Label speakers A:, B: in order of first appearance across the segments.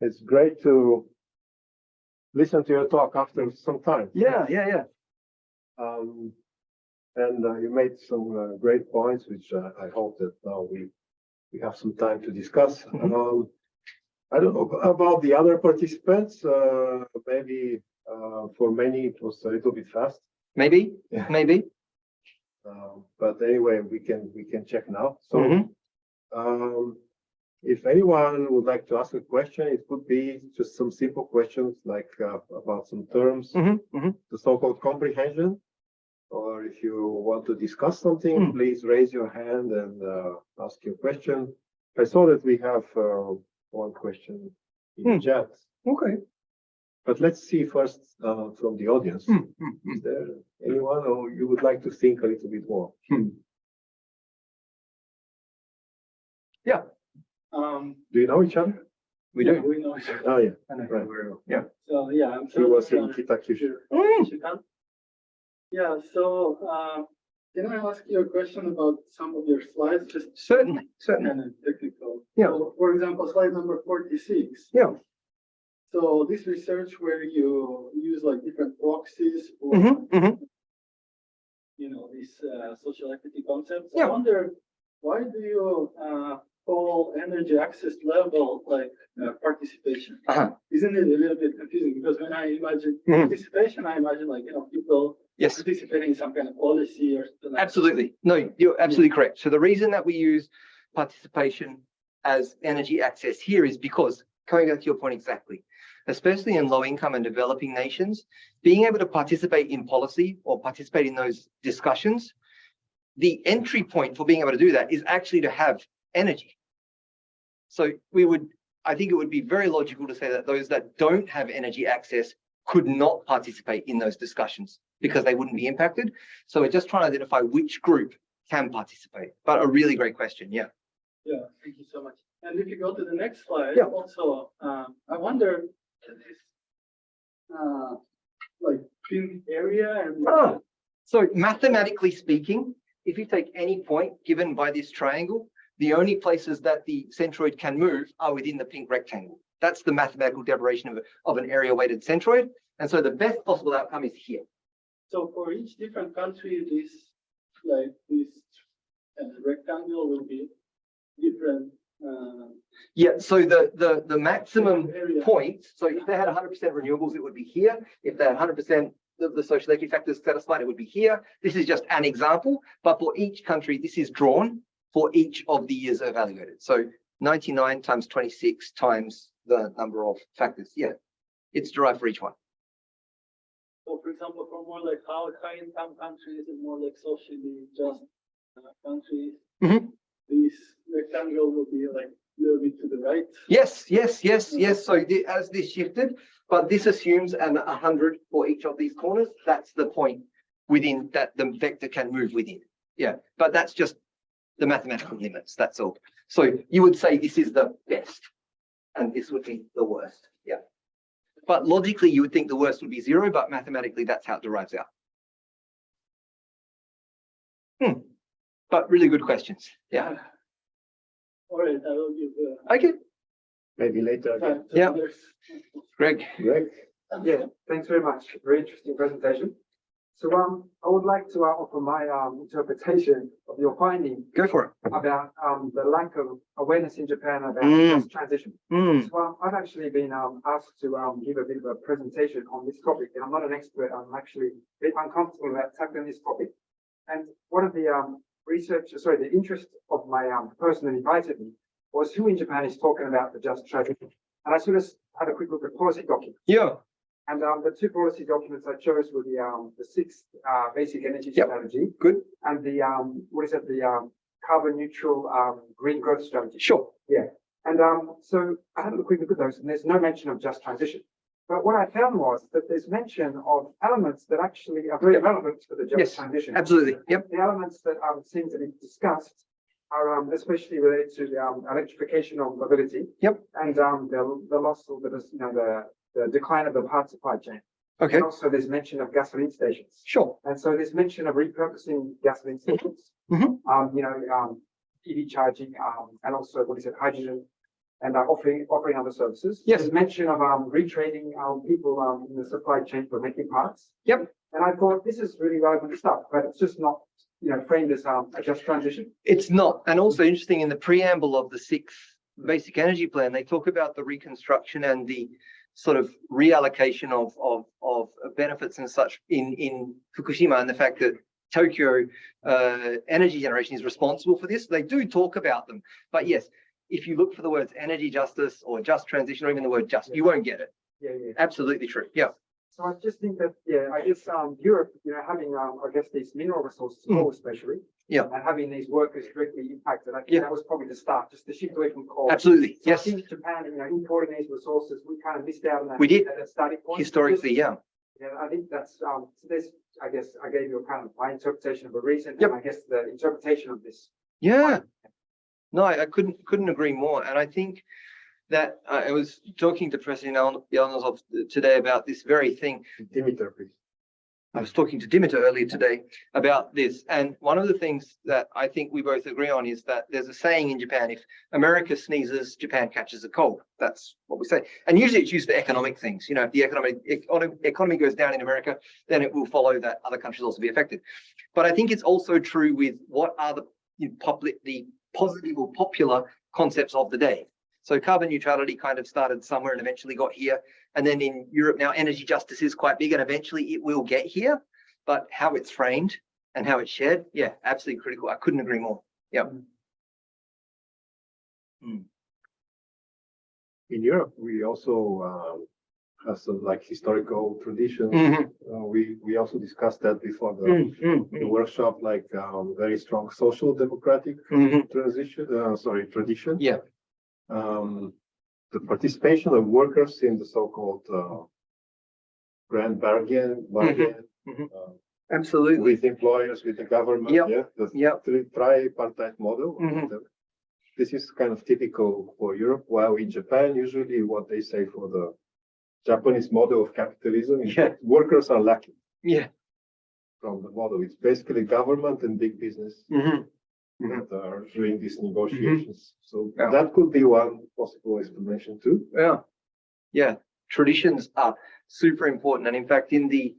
A: It's great to listen to your talk after some time.
B: Yeah.
A: And you made some great points, which I hope that now we have some time to discuss. I don't know about the other participants. Maybe for many it was a little bit fast.
B: Maybe.
A: But anyway, we can check now. So if anyone would like to ask a question, it could be just some simple questions like about some terms, the so-called comprehension. Or if you want to discuss something, please raise your hand and ask your question. I saw that we have one question in the chat.
B: Okay.
A: But let's see first from the audience. Is there anyone, or you would like to think a little bit more?
B: Yeah.
C: Do
A: you know each other?
B: We do.
C: We know each other.
A: Oh yeah.
C: I know
A: Right.
C: very well.
B: Yeah.
C: So yeah, I'm
A: He was in Kitakyushu.
C: Yeah. So can I ask you a question about some of your slides? Just
B: Certainly.
C: kind of technical.
B: Yeah.
C: So, for example, slide number 46.
B: Yeah.
C: So this research where you use like different proxies for these social equity concepts.
B: Yeah.
C: I wonder, why do you call energy access level like participation? Isn't it a little bit confusing? Because when I imagine participation, I imagine like people participating in some kind of policy or something like
B: Absolutely. No, you're absolutely correct. So the reason that we use participation as energy access here is because, coming back to your point exactly, especially in low income and developing nations, being able to participate in policy or participate in those discussions, the entry point for being able to do that is actually to have energy. So I think it would be very logical to say that those that don't have energy access could not participate in those discussions because they wouldn't be impacted. So we're just trying to identify which group can participate. But a really great question, yeah.
C: Yeah, thank you so much. And if you go to the next slide,
B: Yeah.
C: also, I wonder, this like pink area and
B: So mathematically speaking, if you take any point given by this triangle, the only places that the centroid can move are within the pink rectangle. That's the mathematical derivation of an area-weighted centroid. And so the best possible outcome is here.
C: So for each different country, this rectangle will be different.
B: Yeah, so the maximum point, so if they had 100% renewables, it would be here. If they had 100% of the social equity factors satisfied, it would be here. This is just an example, but for each country, this is drawn for each of the years evaluated. So 99 times 26 times the number of factors. Yeah, it's derived for each one.
C: So for example, for more like high income countries and more like socially just countries, this rectangle will be like a little bit to the right.
B: Yes. So as this shifted, but this assumes an 100 for each of these corners. That's the point within that the vector can move within. Yeah, but that's just the mathematical limits. That's all. So you would say this is the best, and this would be the worst. Yeah. But logically, you would think the worst would be 0, but mathematically, that's how it derives out. But really good questions. Yeah.
C: All right, I will give.
B: Okay.
A: Maybe later again.
B: Yeah. Greg.
D: Yeah, thanks very much. Very interesting presentation. So I would like to offer my interpretation of your finding.
B: Go for it.
D: About the lack of awareness in Japan about just transition. So I've actually been asked to give a bit of a presentation on this topic, and I'm not an expert. I'm actually a bit uncomfortable about tackling this topic. And one of the the interest of my person that invited me was who in Japan is talking about the just transition. And I sort of had a quick look at policy documents.
B: Yeah.
D: And the 2 policy documents I chose were the 6th basic energy strategy.
B: Good.
D: And the the carbon neutral green growth strategy.
B: Sure.
D: Yeah. And so I had a quick look at those, and there's no mention of just transition. But what I found was that there's mention of elements that actually are very relevant for the just transition.
B: Absolutely. Yep.
D: The elements that seem to be discussed are especially related to electrification of mobility.
B: Yep.
D: And the loss of the decline of the parts supply chain.
B: Okay.
D: And also there's mention of gasoline stations.
B: Sure.
D: And so there's mention of repurposing gasoline stations. EV charging, and also hydrogen and offering other services.
B: Yes.
D: There's mention of retraining people in the supply chain for making parts.
B: Yep.
D: And I thought this is really relevant stuff, but it's just not, framed as a just transition.
B: It's not. And also interesting, in the preamble of the 6th Basic Energy Plan, they talk about the reconstruction and the sort of reallocation of benefits and such in Fukushima, and the fact that Tokyo energy generation is responsible for this. They do talk about them, but yes, if you look for the words energy justice or just transition, or even the word just, you won't get it.
D: Yeah.
B: Absolutely true. Yeah.
D: So I just think that, I guess Europe, having, I guess, these mineral resources, coal especially, and having these workers directly impacted, I think that was probably the start, just the shift away from coal.
B: Absolutely.
D: So
B: Yes.
D: I think Japan, importing these resources, we kind of missed out on that.
B: We did.
D: At the starting point.
B: Historically, yeah.
D: Yeah, I think that's, so there's, I guess, I gave you a kind of my interpretation of a reason,
B: Yep.
D: and I guess the interpretation of this.
B: Yeah. No, I couldn't agree more. And I think that I was talking to President Yelnazov today about this very thing.
A: Dimitar, please.
B: I was talking to Dimitar earlier today about this. And one of the things that I think we both agree on is that there's a saying in Japan: if America sneezes, Japan catches a cold. That's what we say. And usually it's used for economic things. If the economy goes down in America, then it will follow that other countries also be affected. But I think it's also true with what are the positive or popular concepts of the day. So carbon neutrality kind of started somewhere and eventually got here. And then in Europe now, energy justice is quite big, and eventually it will get here. But how it's framed and how it's shared, yeah, absolutely critical. I couldn't agree more. Yeah.
A: In Europe, we also have some historical traditions. We also discussed that before the workshop, very strong social democratic tradition.
B: Yeah.
A: The participation of workers in the so-called grand bargain,
B: Absolutely.
A: with employers, with the government, the tripartite model. This is kind of typical for Europe, while in Japan, usually what they say for the Japanese model of capitalism is that workers are lacking from the model. It's basically government and big business that are doing these negotiations. So that could be one possible explanation too.
B: Yeah. Traditions are super important. And in fact, in the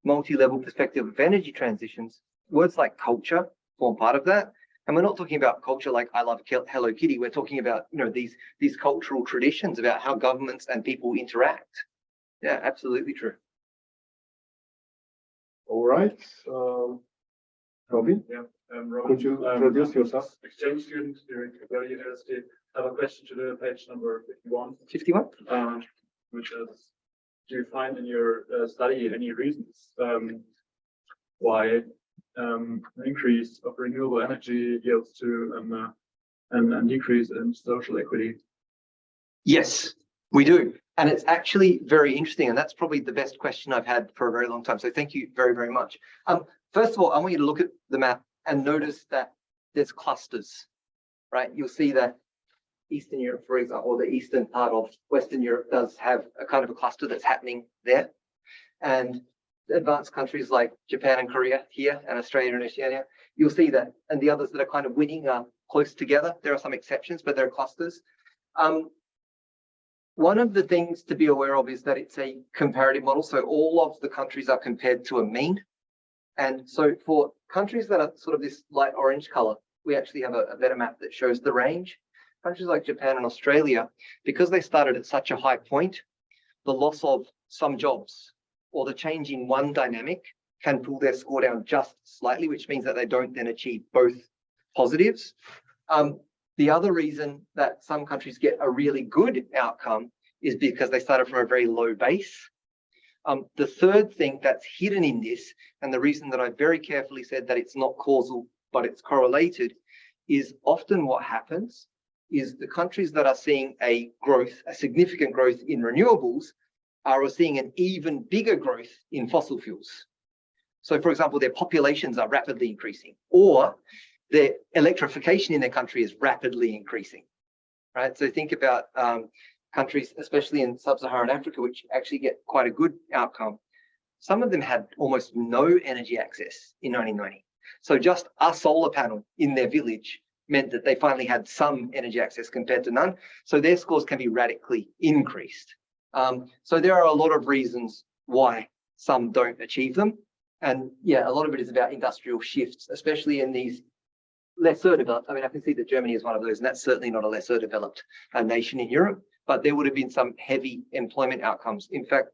B: multi-level perspective of energy transitions, words like culture form part of that. And we're not talking about culture like I love Hello Kitty. We're talking about, these cultural traditions about how governments and people interact. Yeah, absolutely true.
A: All right. Robin?
E: Yeah. Robin,
A: could you introduce yourself?
E: Exchange student during the university. I have a question to the page number 51.
B: 51?
E: Which is, do you find in your study any reasons why an increase of renewable energy yields to an decrease in social equity?
B: Yes, we do. And it's actually very interesting. And that's probably the best question I've had for a very long time. So thank you very, very much. First of all, I want you to look at the map and notice that there's clusters, right? You'll see that Eastern Europe, for example, or the eastern part of Western Europe does have a kind of a cluster that's happening there. And advanced countries like Japan and Korea here, and Australia and Oceania, you'll see that. And the others that are kind of winning are close together. There are some exceptions, but there are clusters. One of the things to be aware of is that it's a comparative model. So all of the countries are compared to a mean. And so for countries that are sort of this light orange color, we actually have a better map that shows the range. Countries like Japan and Australia, because they started at such a high point, the loss of some jobs or the change in one dynamic can pull their score down just slightly, which means that they don't then achieve both positives. The other reason that some countries get a really good outcome is because they started from a very low base. The third thing that's hidden in this, and the reason that I very carefully said that it's not causal, but it's correlated, is often what happens is the countries that are seeing a significant growth in renewables are seeing an even bigger growth in fossil fuels. So for example, their populations are rapidly increasing, or their electrification in their country is rapidly increasing, right? So think about countries, especially in sub-Saharan Africa, which actually get quite a good outcome. Some of them had almost no energy access in 1990. So just a solar panel in their village meant that they finally had some energy access compared to none. So their scores can be radically increased. So there are a lot of reasons why some don't achieve them. And yeah, a lot of it is about industrial shifts, especially in these lesser developed. I mean, I can see that Germany is one of those, and that's certainly not a lesser developed nation in Europe, but there would have been some heavy employment outcomes. In fact,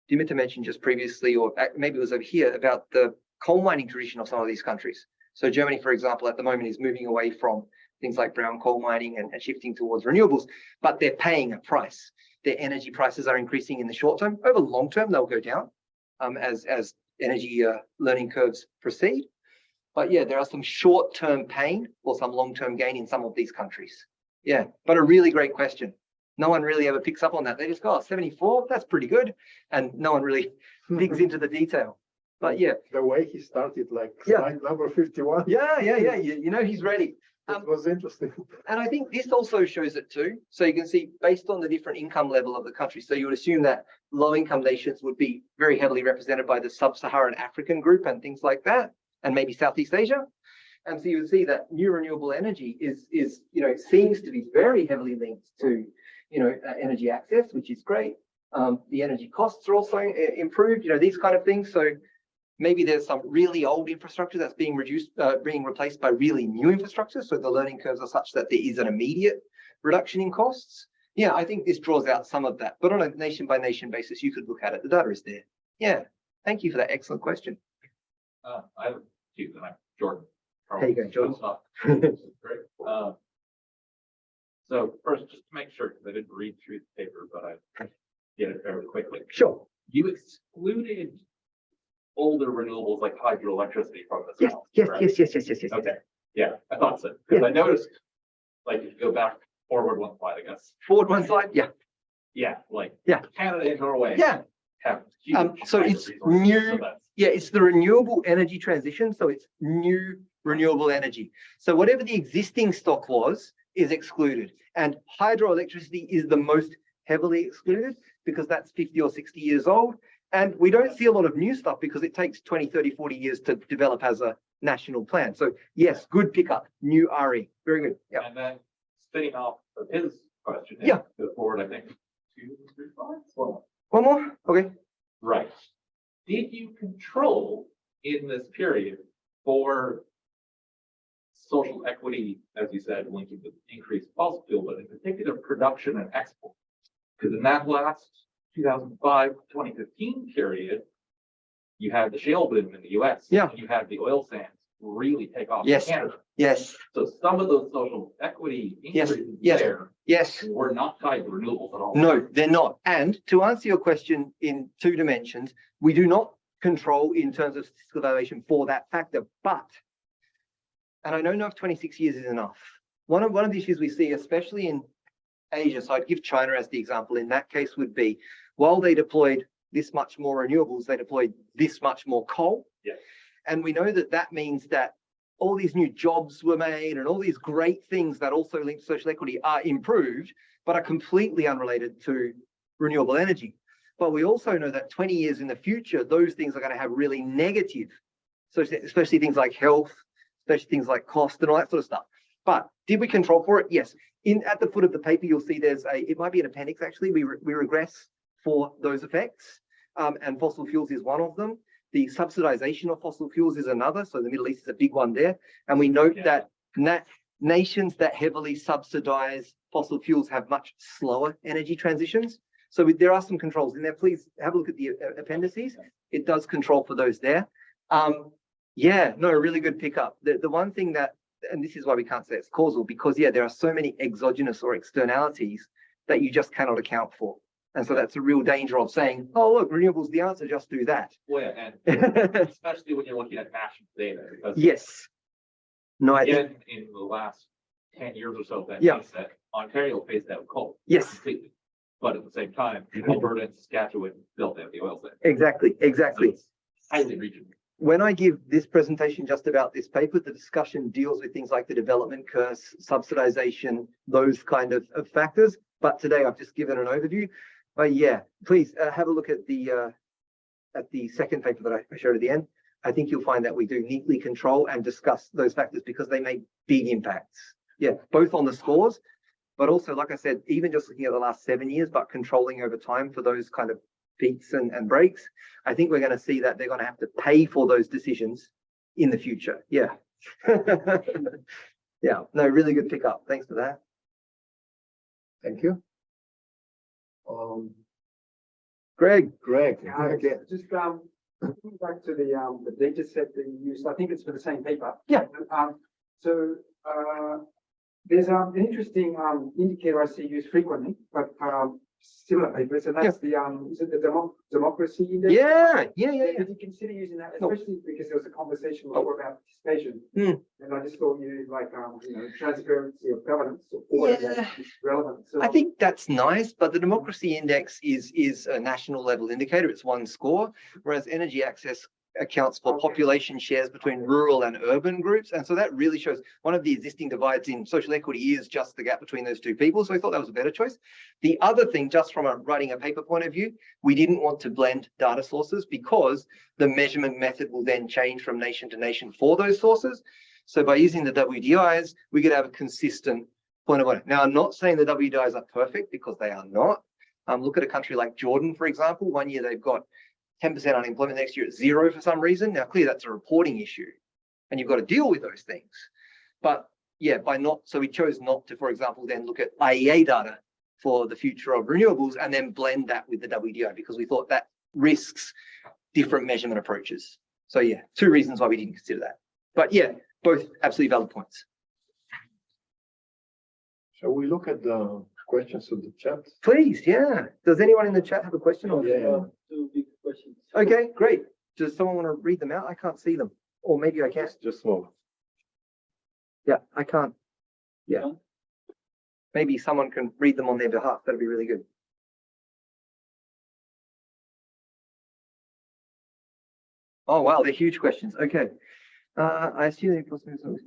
B: Dimitar mentioned just previously, or maybe it was over here, about the coal mining tradition of some of these countries. So Germany, for example, at the moment is moving away from things like brown coal mining and shifting towards renewables, but they're paying a price. Their energy prices are increasing in the short term. Over long term, they'll go down as energy learning curves proceed. But yeah, there are some short-term pain or some long-term gain in some of these countries. Yeah, but a really great question. No one really ever picks up on that. They just go, oh, 74, that's pretty good. And no one really digs into the detail. But yeah.
A: The way he started, like slide number 51.
B: Yeah. You know, he's ready.
A: It was interesting.
B: And I think this also shows it too. So you can see based on the different income level of the country. So you would assume that low income nations would be very heavily represented by the sub-Saharan African group and things like that, and maybe Southeast Asia. And so you would see that new renewable energy is you know, seems to be very heavily linked to, you know, energy access, which is great. The energy costs are also improved, you know, these kind of things. So maybe there's some really old infrastructure that's being replaced by really new infrastructure. So the learning curves are such that there is an immediate reduction in costs. Yeah, I think this draws out some of that, but on a nation by nation basis, you could look at it. The data is there. Yeah, thank you for that excellent question.
F: I have a few, and I'm Jordan.
B: There you go, Jordan.
F: This is great. So first, just to make sure, because I didn't read through the paper, but I get it very quickly.
B: Sure.
F: You excluded older renewables like hydroelectricity from this.
B: Yes.
F: Okay. Yeah, I thought so. Because I noticed, like, if you go back forward one slide, I guess.
B: Forward one slide. Yeah.
F: Yeah, like Canada and Norway.
B: Yeah.
F: Have
B: so it's new. Yeah, it's the renewable energy transition. So it's new renewable energy. So whatever the existing stock was is excluded. And hydroelectricity is the most heavily excluded because that's 50 or 60 years old. And we don't see a lot of new stuff because it takes 20, 30, 40 years to develop as a national plan. So yes, good pickup, new RE. Very good. Yeah.
F: And then spinning off of his question.
B: Yeah.
F: Go forward, I think, 2, 3 slides.
B: One more? Okay.
F: Right. Did you control in this period for social equity, as you said, linking with increased fossil fuel, but in particular production and export? Because in that last 2005 2015 period, you had the shale boom in the US.
B: Yeah.
F: And you had the oil sands really take off
B: Yes.
F: in Canada.
B: Yes.
F: So some of those social equity increases there were not tied to renewables at all.
B: No, they're not. And to answer your question in 2 dimensions, we do not control in terms of statistical evaluation for that factor. But, and I don't know if 26 years is enough. One of the issues we see, especially in Asia, so I'd give China as the example in that case, would be while they deployed this much more renewables, they deployed this much more coal.
F: Yeah.
B: And we know that that means that all these new jobs were made and all these great things that also link to social equity are improved, but are completely unrelated to renewable energy. But we also know that 20 years in the future, those things are going to have really negative, so especially things like health, especially things like cost and all that sort of stuff. But did we control for it? Yes. At the foot of the paper, you'll see there's it might be an appendix actually, we regress for those effects. And fossil fuels is one of them. The subsidization of fossil fuels is another. So the Middle East is a big one there. And we note that nations that heavily subsidize fossil fuels have much slower energy transitions. So there are some controls in there. Please have a look at the appendices. It does control for those there. Yeah, no, really good pickup. The one thing that, and this is why we can't say it's causal, because there are so many exogenous or externalities that you just cannot account for. And so that's a real danger of saying, oh, look, renewables, the answer, just do that.
F: Well, and especially when you're looking at national data. Because
B: yes. No, I think
F: in the last 10 years or so, that
B: Yeah.
F: means that Ontario phased out coal.
B: Yes.
F: Completely. But at the same time, Alberta and Saskatchewan built out the oil sands.
B: exactly.
F: So it's highly regional.
B: When I give this presentation just about this paper, the discussion deals with things like the development curve, subsidization, those kind of factors. But today I've just given an overview. But yeah, please have a look at the second paper that I showed at the end. I think you'll find that we do neatly control and discuss those factors because they make big impacts. Yeah, both on the scores, but also, like I said, even just looking at the last 7 years, but controlling over time for those kind of peaks and breaks, I think we're going to see that they're going to have to pay for those decisions in the future. Yeah. Yeah, no, really good pickup. Thanks for that.
A: Thank you.
B: Greg.
D: Yeah, just going back to the data set that you used. I think it's for the same paper.
B: Yeah.
D: So there's an interesting indicator I see used frequently, but similar papers, and that's the is it the democracy index?
B: Yeah.
D: Did you consider using that, especially because there was a conversation before about participation, and I just thought you like transparency of governance or that is relevant. So
B: I think that's nice, but the democracy index is a national level indicator. It's one score, whereas energy access accounts for population shares between rural and urban groups. And so that really shows one of the existing divides in social equity is just the gap between those two people. So I thought that was a better choice. The other thing, just from writing a paper point of view, we didn't want to blend data sources because the measurement method will then change from nation to nation for those sources. So by using the WDIs, we could have a consistent point of order. Now, I'm not saying the WDIs are perfect because they are not. Look at a country like Jordan, for example. One year they've got 10% unemployment, next year it's 0 for some reason. Now, clearly that's a reporting issue and you've got to deal with those things. But yeah, so we chose not to, for example, then look at IEA data for the future of renewables and then blend that with the WDI because we thought that risks different measurement approaches. So yeah, 2 reasons why we didn't consider that. But yeah, both absolutely valid points.
A: Shall we look at the questions of the chat?
B: Please, yeah. Does anyone in the chat have a question?
A: Yeah.
C: 2 big questions.
B: Okay, great. Does someone want to read them out? I can't see them. Or maybe I can.
A: Just small.
B: Yeah, I can't. Yeah. Maybe someone can read them on their behalf. That'd be really good. Oh, wow. They're huge questions. Okay. I assume they're possible.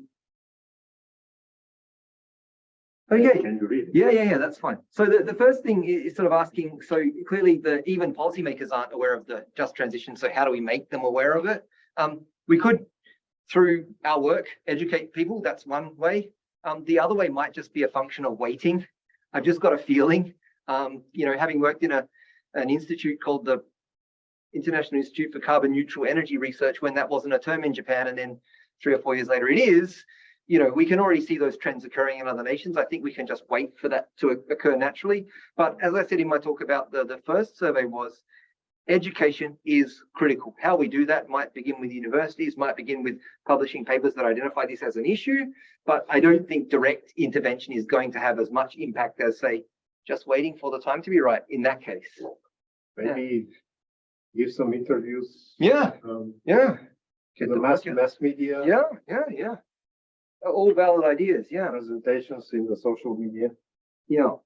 B: Okay.
A: Can you read it?
B: Yeah, that's fine. So the first thing is sort of asking, so clearly even policymakers aren't aware of the just transition. So how do we make them aware of it? We could, through our work, educate people. That's one way. The other way might just be a function of waiting. I've just got a feeling, having worked in an institute called the International Institute for Carbon Neutral Energy Research, when that wasn't a term in Japan, and then 3 or 4 years later it is, we can already see those trends occurring in other nations. I think we can just wait for that to occur naturally. But as I said in my talk about the first survey was, education is critical. How we do that might begin with universities, might begin with publishing papers that identify this as an issue, but I don't think direct intervention is going to have as much impact as, say, just waiting for the time to be right in that case.
A: Maybe give some interviews.
B: Yeah.
A: To the mass media.
B: Yeah. All valid ideas, yeah.
A: Presentations in the social media.
B: Yeah.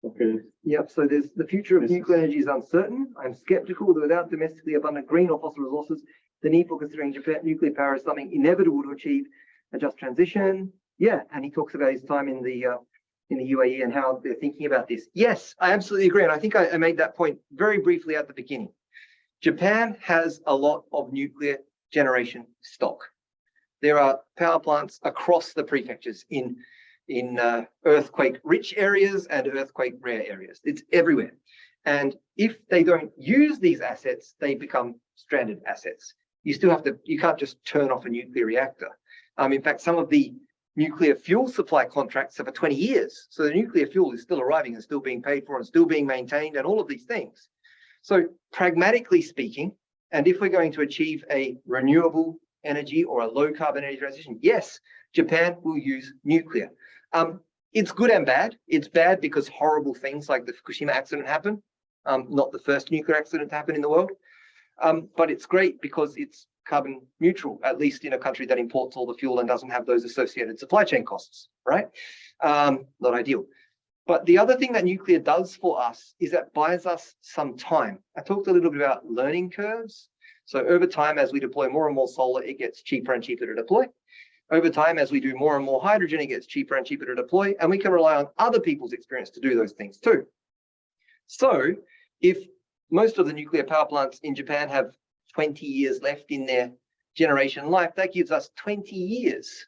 A: Okay.
B: Yep. So the future of nuclear energy is uncertain. I'm skeptical that without domestically abundant green or fossil resources, the need for considering Japan nuclear power is something inevitable to achieve a just transition. Yeah. And he talks about his time in the UAE and how they're thinking about this. Yes, I absolutely agree. And I think I made that point very briefly at the beginning. Japan has a lot of nuclear generation stock. There are power plants across the prefectures in earthquake-rich areas and earthquake-rare areas. It's everywhere. And if they don't use these assets, they become stranded assets. You can't just turn off a nuclear reactor. In fact, some of the nuclear fuel supply contracts are for 20 years. So the nuclear fuel is still arriving and still being paid for and still being maintained and all of these things. So pragmatically speaking, and if we're going to achieve a renewable energy or a low carbon energy transition, yes, Japan will use nuclear. It's good and bad. It's bad because horrible things like the Fukushima accident happened, not the first nuclear accident to happen in the world. But it's great because it's carbon neutral, at least in a country that imports all the fuel and doesn't have those associated supply chain costs, right? Not ideal. But the other thing that nuclear does for us is that buys us some time. I talked a little bit about learning curves. So over time, as we deploy more and more solar, it gets cheaper and cheaper to deploy. Over time, as we do more and more hydrogen, it gets cheaper and cheaper to deploy, and we can rely on other people's experience to do those things too. So if most of the nuclear power plants in Japan have 20 years left in their generation life, that gives us 20 years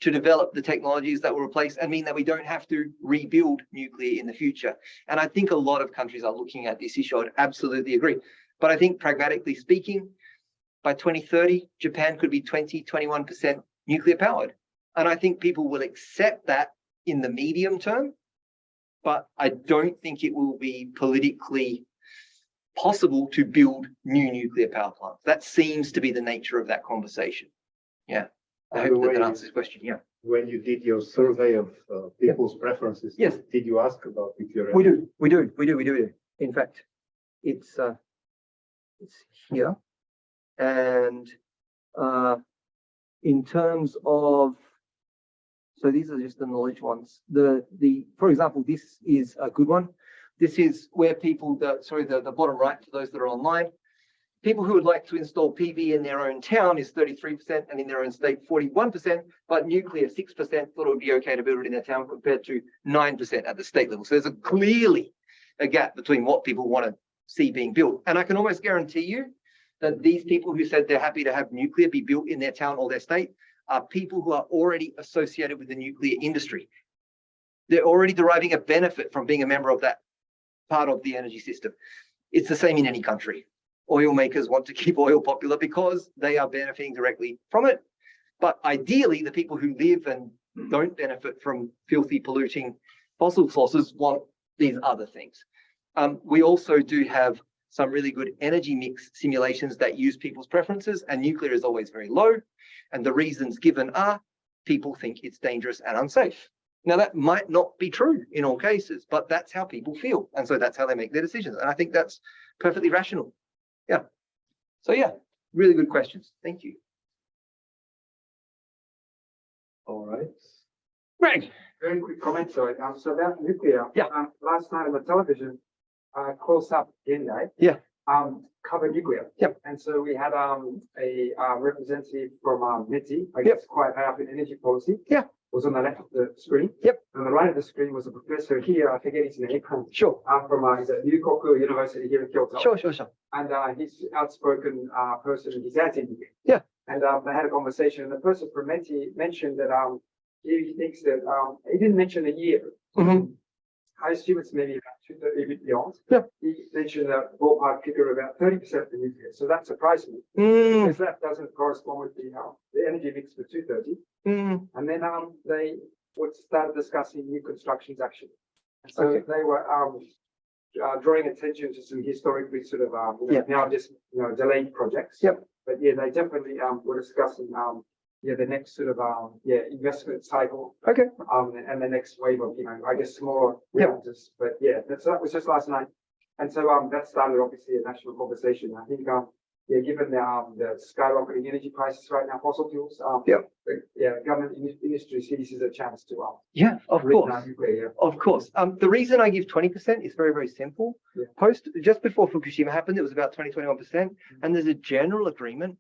B: to develop the technologies that will replace and mean that we don't have to rebuild nuclear in the future. And I think a lot of countries are looking at this issue. I'd absolutely agree. But I think pragmatically speaking, by 2030, Japan could be 21% nuclear powered. And I think people will accept that in the medium term, but I don't think it will be politically possible to build new nuclear power plants. That seems to be the nature of that conversation. Yeah. I hope that answers the question. Yeah.
A: When you did your survey of people's preferences,
B: yes,
A: did you ask about nuclear?
B: We do. In fact, it's here, and in terms of, so these are just the knowledge ones. For example, this is a good one. This is where people, the bottom right for those that are online. People who would like to install PV in their own town is 33%, and in their own state 41%, but nuclear 6% thought it would be okay to build it in their town compared to 9% at the state level. So there's clearly a gap between what people want to see being built. And I can almost guarantee you that these people who said they're happy to have nuclear be built in their town or their state are people who are already associated with the nuclear industry. They're already deriving a benefit from being a member of that part of the energy system. It's the same in any country. Oil makers want to keep oil popular because they are benefiting directly from it. But ideally, the people who live and don't benefit from filthy, polluting fossil sources want these other things. We also do have some really good energy mix simulations that use people's preferences, and nuclear is always very low. And the reasons given are people think it's dangerous and unsafe. Now, that might not be true in all cases, but that's how people feel. And so that's how they make their decisions. And I think that's perfectly rational. Yeah. So yeah, really good questions. Thank you.
A: All right.
B: Greg.
D: Very quick comment. So about nuclear.
B: Yeah.
D: Last night on the television, close up day.
B: Yeah.
D: Covered nuclear.
B: Yep.
D: And so we had a representative from METI, I guess quite high up in energy policy. Yeah. Was on the left of the screen. Yep. On the right of the screen was a professor here, I forget his name.
B: Sure.
D: From Ryukoku University here in Kyoto.
B: Sure.
D: And he's outspoken person, he's anti-nuclear.
B: Yeah.
D: And they had a conversation, and the person from METI mentioned that he thinks that he didn't mention a year. Mm-hmm. I assume it's maybe about 230, a bit beyond. Yeah. He mentioned a ballpark figure of about 30% for nuclear. So that surprised me. Because that doesn't correspond with the energy mix for 230. And then they would start discussing new constructions actually. And so they were drawing attention to some historically sort of now just delayed projects. Yep. But yeah, they definitely were discussing the next sort of investment cycle. Okay. And the next wave of I guess smaller reactors. But yeah, that was just last night. And so that started obviously a national conversation. I think given the skyrocketing energy prices right now, fossil fuels, government industry sees this as a chance to
B: of course. Nuclear, Of course. The reason I give 20% is very, very simple. Yeah. Just before Fukushima happened, it was about 21%, and there's a general agreement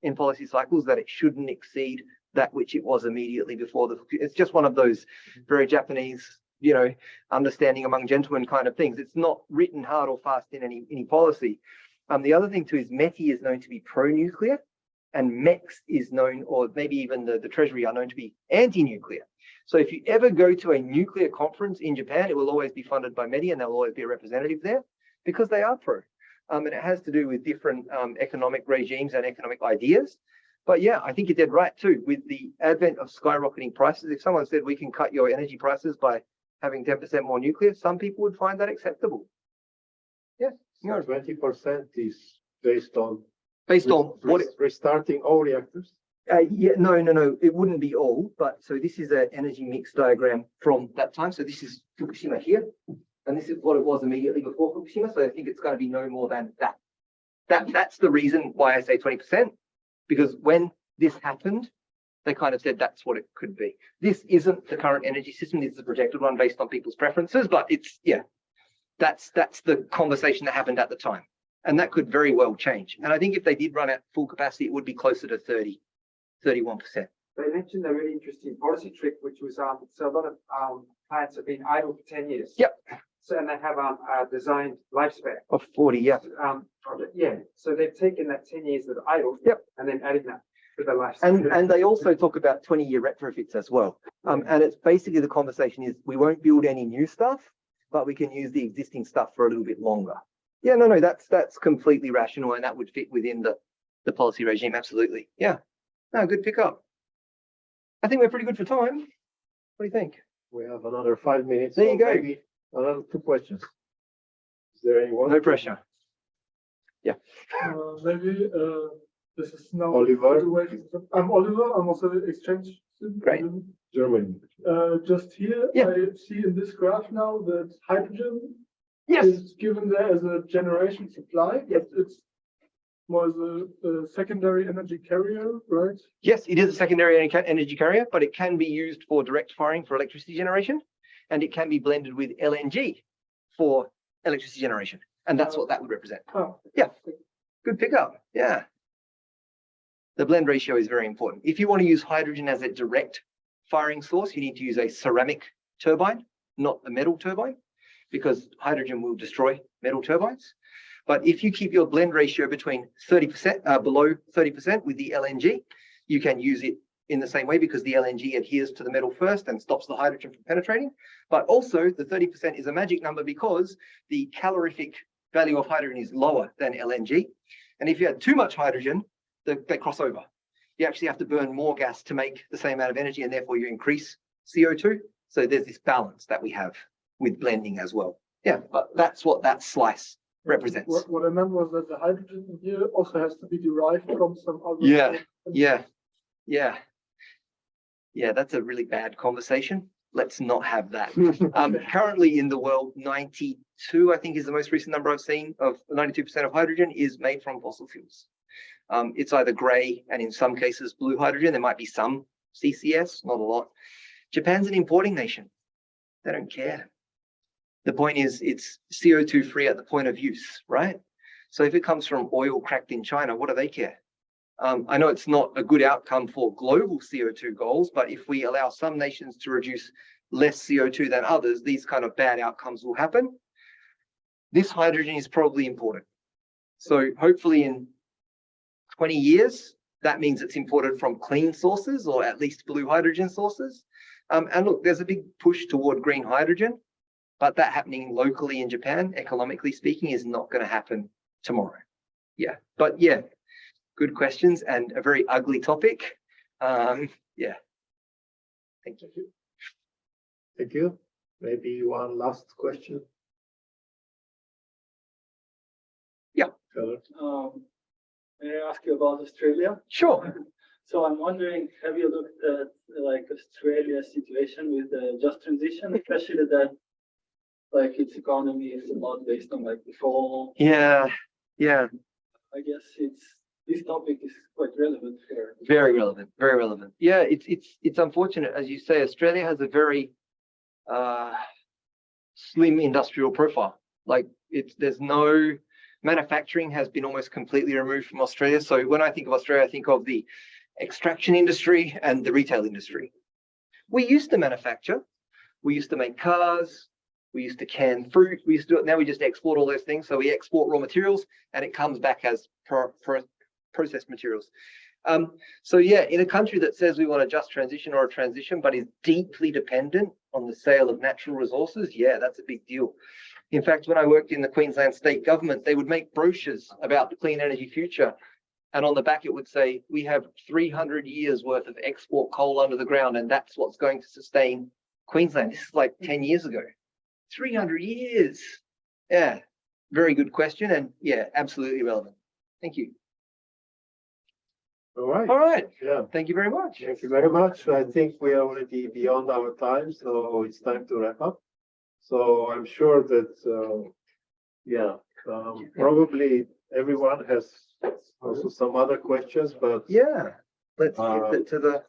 B: in policy cycles that it shouldn't exceed that which it was immediately before it's just one of those very Japanese, understanding among gentlemen kind of things. It's not written hard or fast in any policy. The other thing too is METI is known to be pro-nuclear, and MEX is known, or maybe even the Treasury are known to be anti-nuclear. So if you ever go to a nuclear conference in Japan, it will always be funded by METI, and there will always be a representative there because they are pro. And it has to do with different economic regimes and economic ideas. But yeah, I think you did right too. With the advent of skyrocketing prices, if someone said we can cut your energy prices by having 10% more nuclear, some people would find that acceptable. Yeah.
A: So 20% is based on restarting all reactors?
B: No. It wouldn't be all. But so this is an energy mix diagram from that time. So this is Fukushima here. And this is what it was immediately before Fukushima. So I think it's going to be no more than that. That's the reason why I say 20%, because when this happened, they kind of said that's what it could be. This isn't the current energy system. This is a projected one based on people's preferences, but it's, that's the conversation that happened at the time. And that could very well change. And I think if they did run at full capacity, it would be closer to 31%.
D: They mentioned a really interesting policy trick, which was so a lot of plants have been idle for 10 years.
B: Yep.
D: So, and they have a designed lifespan.
B: Of 40, yeah.
D: Yeah. So they've taken that 10 years of idle.
B: Yep.
D: And then adding that to the lifespan.
B: And they also talk about 20-year retrofits as well. And it's basically the conversation is we won't build any new stuff, but we can use the existing stuff for a little bit longer. Yeah, no, that's completely rational, and that would fit within the policy regime. Absolutely. Yeah. No, good pickup. I think we're pretty good for time. What do you think?
A: We have another 5 minutes.
B: There you go.
A: Maybe another 2 questions. Is there anyone?
B: No pressure.
G: Maybe this is now
A: Oliver.
G: I'm Oliver. I'm also an exchange student.
B: Great.
G: in
A: Germany.
G: Just here,
B: Yeah.
G: I see in this graph now that hydrogen
B: Yes.
G: is given there as a generation supply.
B: Yes.
G: But it's more as a secondary energy carrier, right?
B: Yes, it is a secondary energy carrier, but it can be used for direct firing for electricity generation, and it can be blended with LNG for electricity generation. And that's what that would represent.
G: Oh,
B: Yeah. Good pickup. Yeah. The blend ratio is very important. If you want to use hydrogen as a direct firing source, you need to use a ceramic turbine, not a metal turbine, because hydrogen will destroy metal turbines. But if you keep your blend ratio between 30%, below 30% with the LNG, you can use it in the same way because the LNG adheres to the metal first and stops the hydrogen from penetrating. But also the 30% is a magic number because the calorific value of hydrogen is lower than LNG. And if you had too much hydrogen, they cross over. You actually have to burn more gas to make the same amount of energy, and therefore you increase CO2. So there's this balance that we have with blending as well. Yeah, but that's what that slice represents.
G: what I meant was that the hydrogen here also has to be derived from some other.
B: Yeah, that's a really bad conversation. Let's not have that. Currently in the world, 92, I think is the most recent number I've seen, of 92% of hydrogen is made from fossil fuels. It's either gray and in some cases blue hydrogen. There might be some CCS, not a lot. Japan's an importing nation. They don't care. The point is it's CO2 free at the point of use, right? So if it comes from oil cracked in China, what do they care? I know it's not a good outcome for global CO2 goals, but if we allow some nations to reduce less CO2 than others, these kind of bad outcomes will happen. This hydrogen is probably important. So hopefully in 20 years, that means it's imported from clean sources or at least blue hydrogen sources. And look, there's a big push toward green hydrogen, but that happening locally in Japan, economically speaking, is not going to happen tomorrow. Yeah, but yeah, good questions and a very ugly topic. Yeah. Thank you.
A: Thank you. Maybe one last question.
B: Yeah.
C: May I ask you about Australia?
B: Sure.
C: So I'm wondering, have you looked at like Australia's situation with the just transition, especially that like its economy is a lot based on like the coal?
B: Yeah.
C: I guess this topic is quite relevant here.
B: Very relevant. Very relevant. Yeah, it's unfortunate, as you say. Australia has a very slim industrial profile. Like there's no manufacturing has been almost completely removed from Australia. So when I think of Australia, I think of the extraction industry and the retail industry. We used to manufacture. We used to make cars. We used to can fruit. We used to do it. Now we just export all those things. So we export raw materials and it comes back as processed materials. So yeah, in a country that says we want a just transition or a transition, but is deeply dependent on the sale of natural resources, yeah, that's a big deal. In fact, when I worked in the Queensland state government, they would make brochures about the clean energy future. And on the back, it would say, we have 300 years worth of export coal under the ground, and that's what's going to sustain Queensland. This is like 10 years ago. 300 years. Yeah, very good question. And yeah, absolutely relevant. Thank you.
A: All right.
B: All right.
A: Yeah.
B: Thank you very much.
A: Thank you very much. I think we are already beyond our time, so it's time to wrap up. So I'm sure that, probably everyone has also some other questions, but
B: Yeah, let's get it to the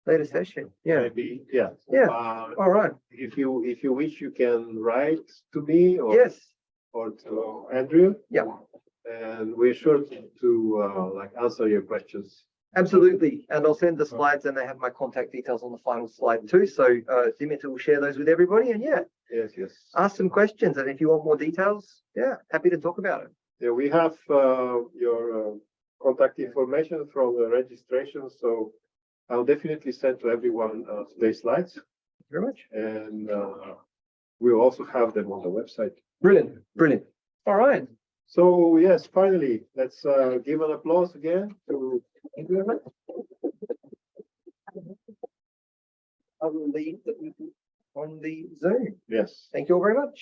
B: later session. Yeah.
A: maybe, yeah.
B: Yeah. All right.
A: If you wish, you can write to me or
B: Yes.
A: or to Andrew,
B: Yeah.
A: and we're sure to like answer your questions.
B: Absolutely. And I'll send the slides, and they have my contact details on the final slide too. So Dimitar will share those with everybody. And yeah,
A: Yes, yes.
B: ask some questions. And if you want more details, yeah, happy to talk about it.
A: Yeah, we have your contact information from the registration, so I'll definitely send to everyone today's slides,
B: Thank you very much.
A: and we'll also have them on the website.
B: Brilliant, brilliant. All right.
A: So yes, finally, let's give an applause again to.
B: Thank you very much. I will leave the people on the Zoom.
A: Yes.
B: Thank you all very much.